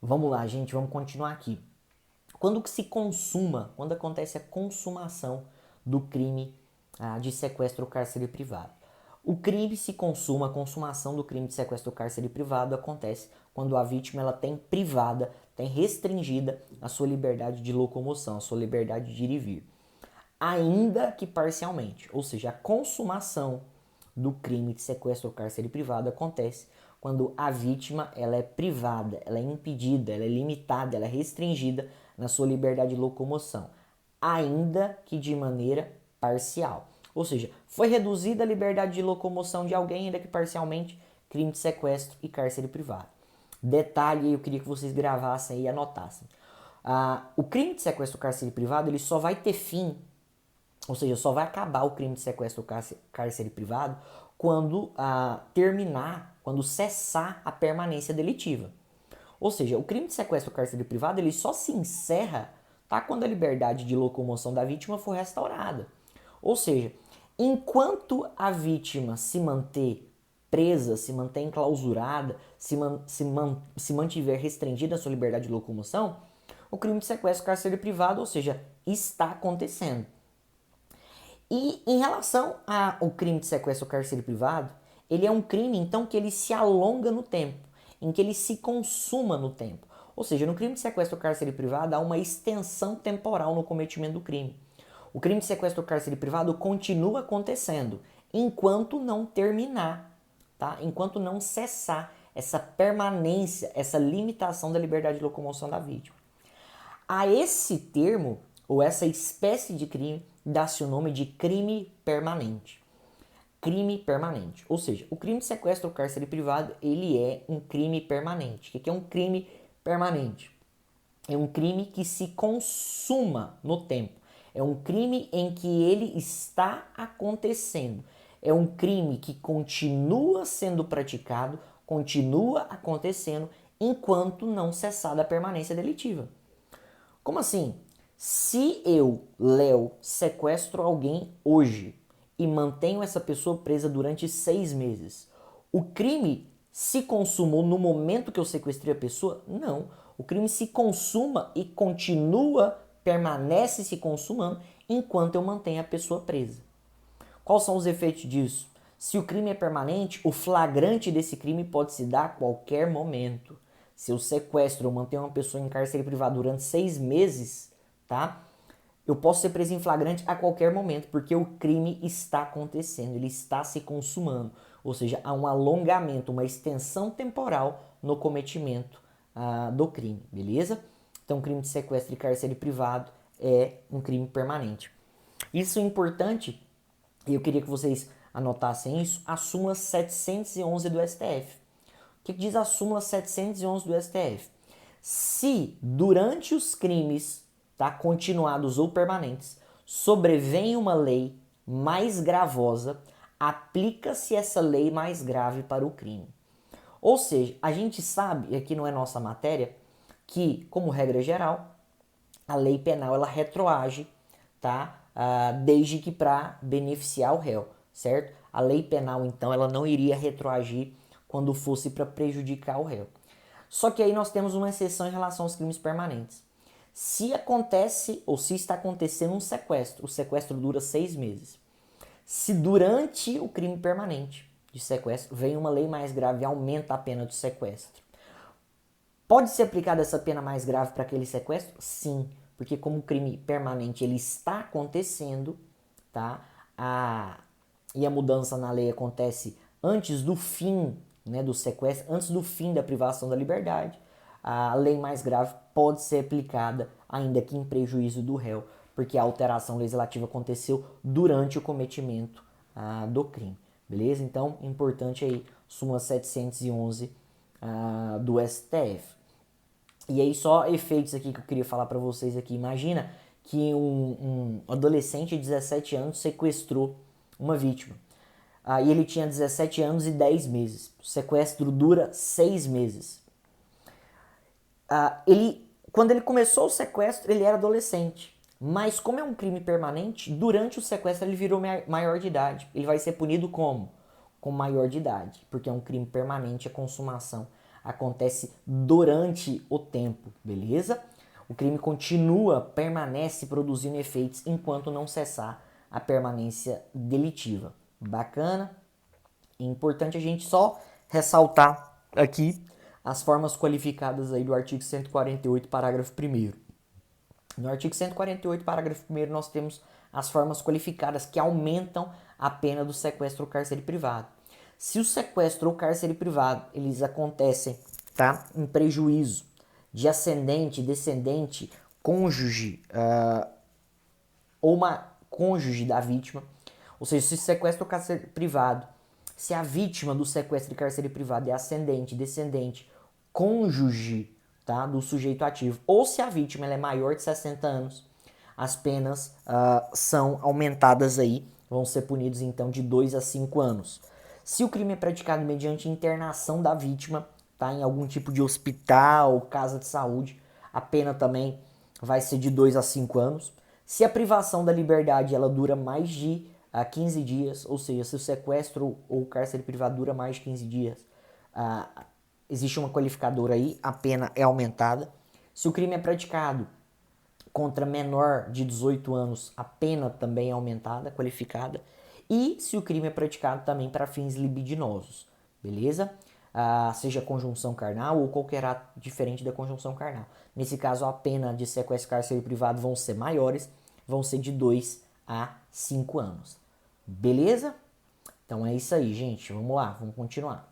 Vamos lá, gente, vamos continuar aqui. Quando que se consuma, quando acontece a consumação do crime de sequestro ou cárcere privado? O crime se consuma, a consumação do crime de sequestro ou cárcere privado acontece quando a vítima ela tem privada, tem restringida a sua liberdade de locomoção, a sua liberdade de ir e vir, ainda que parcialmente. Ou seja, a consumação do crime de sequestro ou cárcere privado acontece quando a vítima ela é privada, ela é impedida, ela é limitada, ela é restringida na sua liberdade de locomoção, ainda que de maneira parcial. Ou seja, foi reduzida a liberdade de locomoção de alguém, ainda que parcialmente, crime de sequestro e cárcere privado. Detalhe, eu queria que vocês gravassem e anotassem. O crime de sequestro ou cárcere privado ele só vai ter fim, ou seja, só vai acabar o crime de sequestro ou cárcere privado quando terminar, quando cessar a permanência delitiva. Ou seja, o crime de sequestro ou cárcere privado ele só se encerra, tá, quando a liberdade de locomoção da vítima for restaurada. Ou seja, enquanto a vítima se manter presa, se manter enclausurada, se mantiver restringida a sua liberdade de locomoção, o crime de sequestro ou cárcere privado, ou seja, está acontecendo. E em relação ao crime de sequestro ou cárcere privado, ele é um crime, então, que ele se alonga no tempo, em que ele se consuma no tempo. Ou seja, no crime de sequestro ou cárcere privado há uma extensão temporal no cometimento do crime. O crime de sequestro ou cárcere privado continua acontecendo enquanto não terminar, tá? Enquanto não cessar essa permanência, essa limitação da liberdade de locomoção da vítima. A esse termo, ou essa espécie de crime, dá-se o nome de crime permanente. Crime permanente. Ou seja, o crime de sequestro ou cárcere privado, ele é um crime permanente. O que é um crime permanente? É um crime que se consuma no tempo. É um crime em que ele está acontecendo. É um crime que continua sendo praticado, continua acontecendo, enquanto não cessar a permanência delitiva. Como assim? Se eu, Léo, sequestro alguém hoje e mantenho essa pessoa presa durante 6 meses, o crime se consumou no momento que eu sequestrei a pessoa? Não. O crime se consuma e continua, permanece se consumando enquanto eu mantenho a pessoa presa. Quais são os efeitos disso? Se o crime é permanente, o flagrante desse crime pode se dar a qualquer momento. Se eu sequestro ou mantenho uma pessoa em cárcere privado durante 6 meses, tá? Eu posso ser preso em flagrante a qualquer momento, porque o crime está acontecendo, ele está se consumando. Ou seja, há um alongamento, uma extensão temporal no cometimento do crime, beleza? Então, crime de sequestro e cárcere privado é um crime permanente. Isso é importante e eu queria que vocês anotassem isso, a súmula 711 do STF. O que diz a súmula 711 do STF? Se durante os crimes, tá, continuados ou permanentes, sobrevém uma lei mais gravosa, aplica-se essa lei mais grave para o crime. Ou seja, a gente sabe, e aqui não é nossa matéria, que, como regra geral, a lei penal ela retroage, tá? Desde que para beneficiar o réu, certo? A lei penal, então, ela não iria retroagir quando fosse para prejudicar o réu. Só que aí nós temos uma exceção em relação aos crimes permanentes. Se acontece ou se está acontecendo um sequestro, o sequestro dura 6 meses. Se durante o crime permanente de sequestro vem uma lei mais grave e aumenta a pena do sequestro, pode ser aplicada essa pena mais grave para aquele sequestro? Sim, porque como o crime permanente ele está acontecendo, tá? E a mudança na lei acontece antes do fim, né, do sequestro, antes do fim da privação da liberdade, a lei mais grave pode ser aplicada, ainda que em prejuízo do réu, porque a alteração legislativa aconteceu durante o cometimento do crime, beleza? Então, importante aí, súmula 711 do STF. E aí só efeitos aqui que eu queria falar para vocês aqui. Imagina que um adolescente de 17 anos sequestrou uma vítima. E ele tinha 17 anos e 10 meses. O sequestro dura 6 meses. Quando ele começou o sequestro, ele era adolescente. Mas como é um crime permanente, durante o sequestro ele virou maior de idade. Ele vai ser punido como? Com maior de idade, porque é um crime permanente a consumação acontece durante o tempo, beleza? O crime continua, permanece produzindo efeitos enquanto não cessar a permanência delitiva. Bacana? É importante a gente só ressaltar aqui as formas qualificadas aí do artigo 148, parágrafo 1º. No artigo 148, parágrafo 1º, nós temos as formas qualificadas que aumentam a pena do sequestro ou cárcere privado. Se o sequestro ou cárcere privado, eles acontecem, tá, em prejuízo de ascendente, descendente, cônjuge ou uma cônjuge da vítima, ou seja, se sequestro ou cárcere privado, se a vítima do sequestro e cárcere privado é ascendente, descendente, cônjuge, tá, do sujeito ativo, ou se a vítima ela é maior de 60 anos, as penas são aumentadas aí, vão ser punidos então de 2 a 5 anos. Se o crime é praticado mediante internação da vítima, tá, em algum tipo de hospital, casa de saúde, a pena também vai ser de 2 a 5 anos. Se a privação da liberdade ela dura mais de 15 dias, ou seja, se o sequestro ou o cárcere privado dura mais de 15 dias, existe uma qualificadora aí, a pena é aumentada. Se o crime é praticado contra menor de 18 anos, a pena também é aumentada, qualificada. E se o crime é praticado também para fins libidinosos, beleza? Seja conjunção carnal ou qualquer ato diferente da conjunção carnal. Nesse caso, a pena de sequestro, cárcere privado vão ser maiores, vão ser de 2 a 5 anos. Beleza? Então é isso aí, gente. Vamos lá, vamos continuar.